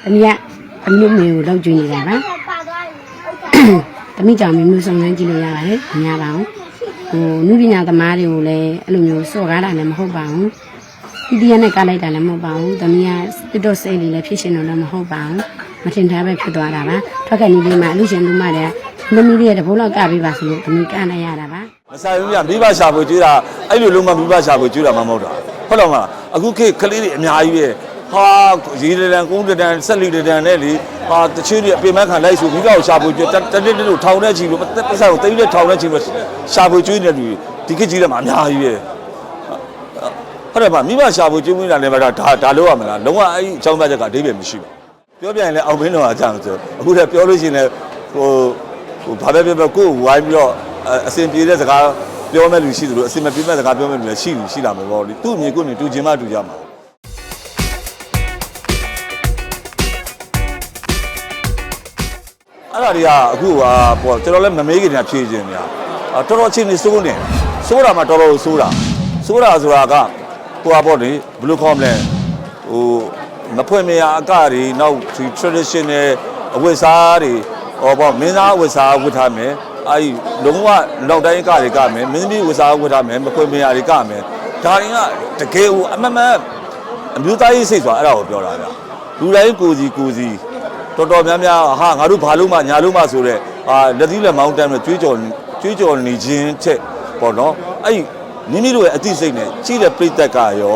တမီးကအမျိုးမျိုးလောက်ကျွေးနေတာပါတမီးကြောင့်မျိုးစုံစမ်းကြည့်လို့ရပါတယ်မများပါဘူးနုပညာသမားတွေကိုလည်းအဲ့လိုမျိုးစော့ကားတာလည်းမဟုတ်ပါဘူးဒီတရားနဲ့ကားလိုက်တာလည်းမဟုတ်ပါဘူးတမီးကတစ်တော့စိတ်လေးလည်းဖြစ်ရှင်တော့လည်းမဟုတ်ပါဘူးမထင်ထားပဲဖြစ်သွားတာပါထွက်ခဲ့နေလေးမှာလူရှင်လူမတွေကမမီလေးရဲ့တဘိုးလောက်ကပေးပါဆိုလို့တမီးကနိုင်ရတာပါမဆိုင်ဘူးဗျမိဘရှာဖို့ကျွေးတာအဲ့လိုလုံးမမိဘရှာဖို့ကျွေးတာမှမဟုတ်တာဟုတ်တော့မလားအခုခေတ်ကလေးတွေအများကြီးပဲဟာရေတန်ကုန်းတန်ဆက်လီတန်နဲ့လေဟာတချို့တွေအပြင်မခံလိုက်ဆိုမိဘကိုရှာဖို့ကျွေးတနေ့တို့ထောင်တဲ့ချီလို့ပတ်ဆိုင်ကိုတိတ်တဲ့ထောင်တဲ့ချီလို့ရှာဖို့ကျွေးနေတယ်ဒီခေတ်ကြီးတယ်မှာအများကြီးပဲဟုတ်တယ်ဗျမိဘရှာဖို့ကျွေးနေတာလည်းဒါလို့ရမလားလုံးဝအဲ့ဒီအကြောင်းပြချက်ကအဓိပ္ပာယ်မရှိဘူးပြောပြရင်လည်းအောင်မင်းတော်အကြောင်းဆိုအခုတည်းပြောလို့ရှိရင်လည်းဟိုဘာပဲပြောကိုယ်ဝိုင်းပြီးတော့အစင်ပြေတဲ့စကားပြောမဲ့လူရှိသလိုအစင်မပြေမဲ့စကားပြောမဲ့လူလည်းရှိလာမှာပေါ့လေသူ့အမြင်ကိုယ်နဲ့တူချင်းမှတူကြမှာအဲ့ဒါတွေကအခုပေါ့ကျွန်တော်လည်းမမေးခင်တည်းဖြေခြင်းများတော်တော်ချင်းနေစိုးတာမှတော်တော်စိုးတာဆိုတာကဟိုပေါ့လေဘယ်လိုခေါ်မလဲဟိုမဖွင့်မရအကတွေနောက်ဒီ traditional အဝတ်စားတွေဟောပေါ့မင်းသားအဝတ်စားဝတ်ထားမယ်အဲဒီလုံးဝလောက်တိုင်းကတွေကမယ်မင်းသမီးဝတ်စားဝတ်ထားမယ်မဖွင့်မရတွေကမယ်ဒါတွေကတကယ်ဟိုအမှန်အမျိုးသားရေးစိတ်ဆိုတာအဲ့ဒါကိုပြောတာဗျလူတိုင်းကိုစီတော်တော်များများဟာငါတို့ဘာလို့မှညာလို့မှဆိုတဲ့လက်သီးလက်မောင်းတန်းနဲ့ကြွေးကြော်နေခြင်းချက်ပေါ့နော်အဲ့မိမိတို့ရဲ့အသိစိတ်နဲ့ကြီးတဲ့ပြိတ္တကရော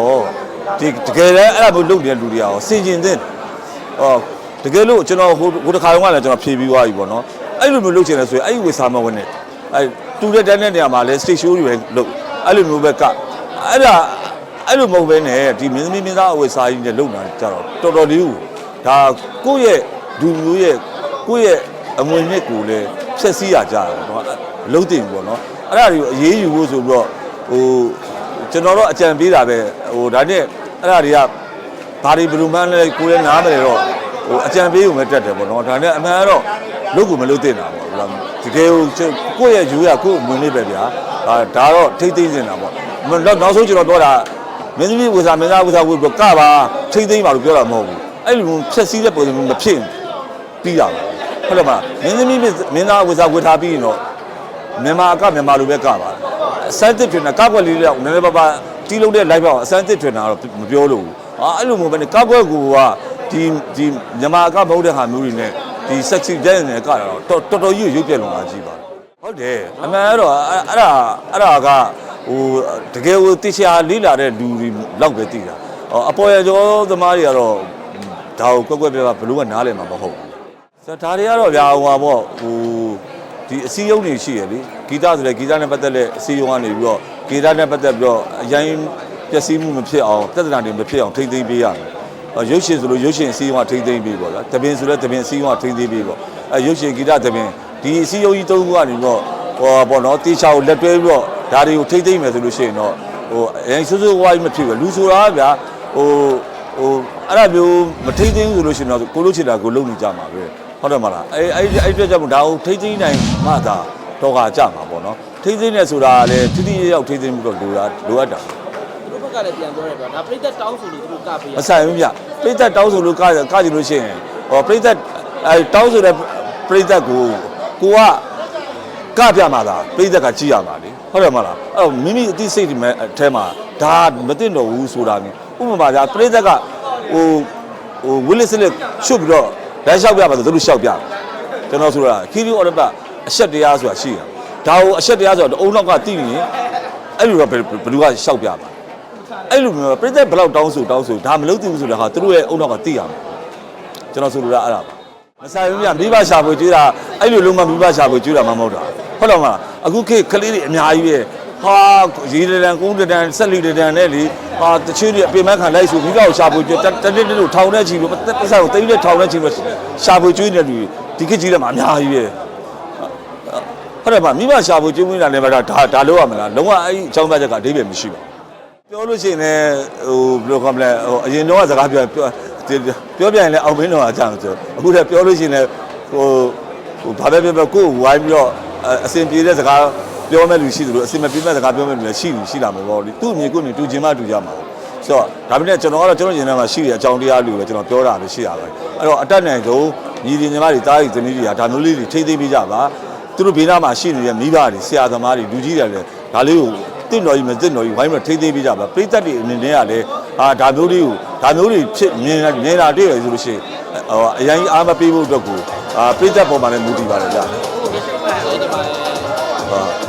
ဒီတကယ်လည်းအဲ့ဒါမျိုးလုပ်နေတဲ့လူတွေရောစင်ကျင်တဲ့တကယ်လို့ကျွန်တော်ဟိုတစ်ခါတော့လည်းကျွန်တော်ဖြေပြီးသွားပြီပေါ့နော်အဲ့လိုမျိုးလုပ်ချင်တယ်ဆိုရင်အဲ့ဒီဝေစာမဝင်နဲ့အဲ့တူတဲ့တန်းတဲ့နေရာမှာလည်း stage show တွေပဲလုပ်အဲ့လိုမျိုးပဲကအဲ့လိုမဟုတ်ဘဲနဲ့ဒီမင်းသမီးမင်းသားအဝေစာကြီးနဲ့လုပ်တာကြတော့တော်တော်လေးဒါကိုယ့်ရဲ့ဒူမျိုးရဲ့ကိုယ့်ရဲ့အမွေနှစ်ကိုလည်းဖျက်ဆီးရကြတယ်ပေါ့လုံးတင်ပေါ့နော်အဲ့ဒါတွေကိုအေးအေးယူဖို့ဆိုပြီးတော့ဟိုကျွန်တော်တို့အကြံပေးတာပဲဟိုဒါနဲ့အဲ့ဒါတွေကဘာတွေဘယ်လိုမှန်းလဲကိုယ်လည်းနားမလဲတော့ဟိုအကြံပေးုံပဲတက်တယ်ပေါ့နော်ဒါနဲ့အမှန်ကတော့လုပ်ကိုမလုပ်တင်တာပေါ့တကယ်ကိုယ့်ရဲ့ယူရကိုယ့်အမွေနှစ်ပဲဗျာဒါတော့ထိတ်သိမ်းနေတာပေါ့နောက်ဆုံးကျွန်တော်ပြောတာမင်းသမီးဝေစာမင်းသားဝေစာဝေကပါထိတ်သိမ်းပါလို့ပြောတာမဟုတ်ဘူးအဲ့လိုဖြက်စီးတဲ့ပုံစံမျိုးမဖြစ်ပြီးတာဟုတ်တယ်မလားမင်းသမီးမင်းသားဝေစာဝေထားပြီးရင်တော့မြန်မာလိုပဲကပါအစမ်းတစ်ထွင်တာကောက်ွက်လေးတော့နည်းနည်းပါတီးလုံးတဲ့ live ပေါ့အစမ်းတစ်ထွင်တာတော့မပြောလို့ဘူးအဲ့လိုမျိုးပဲကောက်ွက်ကိုကဒီမြန်မာမဟုတ်တဲ့ဟာမျိုးတွေနဲ့ဒီ sexy တဲ့နေကြတာတော့တော်တော်ကြီးရုပ်ပြက်လုံလာကြည့်ပါဟုတ်တယ်အမှန်ကတော့အဲ့ဒါကဟိုတကယ်ကိုတိကျလေးလာတဲ့လူတွေလောက်ပဲသိတာအပေါ်ရကျော်သမားတွေကတော့ဒါကိုကွက်ပြဘယ်လိုကနားလည်မှာမဟုတ်ဘူးဒါတွေကတော့ဗျာဟိုပေါ့ဟိုဒီအစည်းအရုံးတွေရှိရလေဂီတဆိုလေဂီတနဲ့ပတ်သက်တဲ့အစည်းအရုံးကနေပြီးတော့ဂီတနဲ့ပတ်သက်ပြီးတော့အရင်ပျက်စီးမှုမဖြစ်အောင်ပြဿနာတွေမဖြစ်အောင်ထိမ့်သိမ်းပေးရမယ်ရုပ်ရှင်ဆိုလို့ရုပ်ရှင်အစည်းအရုံးကထိမ့်သိမ်းပေးပေါ့လားတပင်ဆိုလဲတပင်အစည်းအရုံးကထိမ့်သိမ်းပေးပေါ့ရုပ်ရှင်ဂီတတပင်ဒီအစည်းအရုံးကြီး၃ခုကနေပြီးတော့ဟောပေါ့နော်တေချာကိုလက်တွဲပြီးတော့ဒါတွေကိုထိမ့်သိမ်းမယ်ဆိုလို့ရှိရင်တော့ဟိုအရင်စိုးဝါးကြီးမဖြစ်ဘူးလူဆိုတာဗျာဟိုအဲ့ဒါမျိုးမထိမ့်သိမ်းဘူးဆိုလို့ရှိရင်တော့ကိုလို့ချစ်တာကိုလုံနေကြမှာပဲဟုတ်တယ်မလားအဲ့အတွက်ကြောင့်ဒါကိုထိမ့်သိမ်းနိုင်မှသာတော့ကကြမှာပေါ့နော်ထိမ့်သိမ်းနေဆိုတာကလည်းတိတိကျကျထိမ့်သိမ်းမှုတော့လိုအပ်တာသူတို့ဘက်ကလည်းပြန်ပြောတယ်ဗျာဒါပြိသက်တောင်းဆိုလို့သူတို့ကပေးရမဆိုင်ဘူးဗျပြိသက်တောင်းဆိုလို့ကကြည့်လို့ရှိရင်ဟောပြိသက်တောင်းဆိုတဲ့ပြိသက်ကိုကပြမှာလားပြိသက်ကကြည့်ရမှာလေဟုတ်တယ်မလားအဲ့တော့မိမိအသိစိတ်ဒီမဲ့အထဲမှာဒါမသိတော့ဘူးဆိုတာမျိုးဥပမာဒါပြိသက်ကဟိုဝီလစ်စလက်ချွတ်ပြီးတော့လမ်းလျှောက်ပြပါဆိုသူတို့လျှောက်ပြကျွန်တော်ဆိုတာခီရီအော်ရပတ်အဆက်တရားဆိုတာရှိတာဒါကိုအဆက်တရားဆိုတော့အုံနောက်ကတိနေအဲ့လိုတော့ဘယ်သူကလျှောက်ပြပါအဲ့လိုမျိုးပြိသက်ဘယ်လောက်တောင်းဆိုဒါမလုပ်သင့်ဘူးဆိုတော့ဟာသူတို့ရဲ့အုံနောက်ကတိရမှာကျွန်တော်ဆိုလိုတာအဲ့ဒါပါမဆိုင်ဘူးဗျမိဘရှာဖို့ကျွေးတာအဲ့လိုလုံးမမိဘရှာဖို့ကျွေးတာမှမဟုတ်တာဟုတ်တော့မလားအခုခေတ်ကလေးတွေအများကြီးပဲဟာရေတန်ကုန်းတန်ဆက်လီတန်နဲ့လေဟာတချို့တွေအပြင်မခံလိုက်ဆိုမိဘကိုရှာဖို့ကျွေးတနေ့တို့ထောင်တဲ့ချီလို့ပတ်ဆိုင်ကိုတိတ်တဲ့ထောင်တဲ့ချီလို့ရှာဖို့ကျွေးနေတယ်ဒီခေတ်ကြီးတယ်မှာအများကြီးပဲဟုတ်တယ်ဗျမိဘရှာဖို့ကျွေးနေတာလည်းဒါလို့ရမလားလုံးဝအဲ့ဒီအကြောင်းပြချက်ကအဓိပ္ပာယ်မရှိပါဘူးပြောလို့ရှိရင်လည်းဟိုဘယ်လိုခေါ်မလဲဟိုအရင်တော့စကားပြောပြရင်လည်းအောင်မင်းတော်အကြောင်းဆိုအခုလည်းပြောလို့ရှိရင်လည်းဟိုဘာပဲပြောကိုယ်ဝိုင်းပြီးတော့အစင်ပြေတဲ့စကားပြောမဲ့လူရှိသလိုအစင်မပြေမဲ့စကားပြောမဲ့လူလည်းရှိလာမှာပေါ့လေသူ့အမြင်ကိုယ်နဲ့တူချင်းမှတူကြမှာ ဆိုတော့ဒါပေမဲ့ကျွန်တော်ကတော့ကျွန်တော်ရင်ထဲမှာရှိတဲ့အကြောင်းတရားလူပဲကျွန်တော်ပြောတာပဲရှိရပါတယ်အဲ့တော့အတက်နိုင်ဆုံးညီညီညီမတွေတားရီသမီးတွေကဒါမျိုးလေးတွေထိသိပေးကြပါသူတို့ဘေးနားမှာရှိနေတဲ့မိဘတွေဆရာသမားတွေလူကြီးတွေလည်းဒါလေးကိုတင့်တော်ကြီးမတင့်တော်ကြီးဝိုင်းမှာထိသိပေးကြပါပိဿတ်တွေအနေနဲ့ကလည်းဒါမျိုးတွေဖြစ်မြင်တာတွေ့ရဆိုလို့ရှိရင်အရင်အားမပေးဖို့အတွက်ကိုပိဿတ်ပေါ်မှာလည်းမူတည်ပါတယ်ဗျာ ဟုတ်ကဲ့ပါ